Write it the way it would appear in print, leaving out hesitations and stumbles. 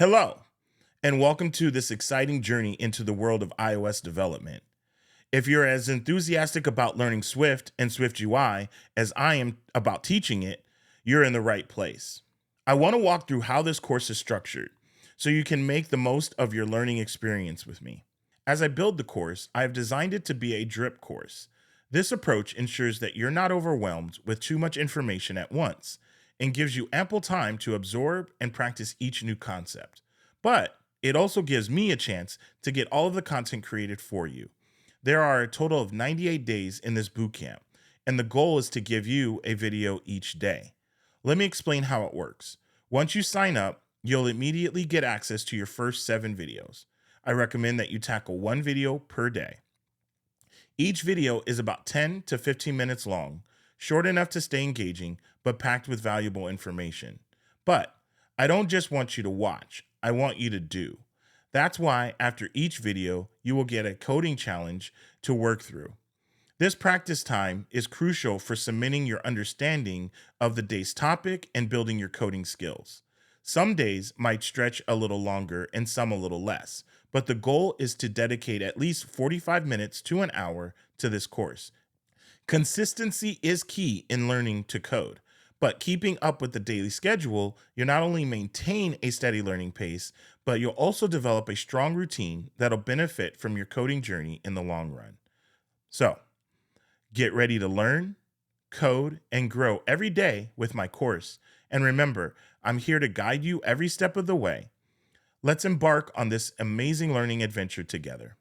Hello, and welcome to this exciting journey into the world of iOS development. If you're as enthusiastic about learning Swift and SwiftUI as I am about teaching it, you're in the right place. I want to walk through how this course is structured so you can make the most of your learning experience with me. As I build the course, I have designed it to be a drip course. This approach ensures that you're not overwhelmed with too much information at once and gives you ample time to absorb and practice each new concept. But it also gives me a chance to get all of the content created for you. There are a total of 98 days in this bootcamp, and the goal is to give you a video each day. Let me explain how it works. Once you sign up, you'll immediately get access to your first 7 videos. I recommend that you tackle one video per day. Each video is about 10 to 15 minutes long, short enough to stay engaging, but packed with valuable information. But I don't just want you to watch, I want you to do. That's why after each video, you will get a coding challenge to work through. This practice time is crucial for cementing your understanding of the day's topic and building your coding skills. Some days might stretch a little longer and some a little less, but the goal is to dedicate at least 45 minutes to an hour to this course. Consistency is key in learning to code, but keeping up with the daily schedule, you'll not only maintain a steady learning pace, but you'll also develop a strong routine that'll benefit from your coding journey in the long run. So, get ready to learn, code, and grow every day with my course. And remember, I'm here to guide you every step of the way. Let's embark on this amazing learning adventure together.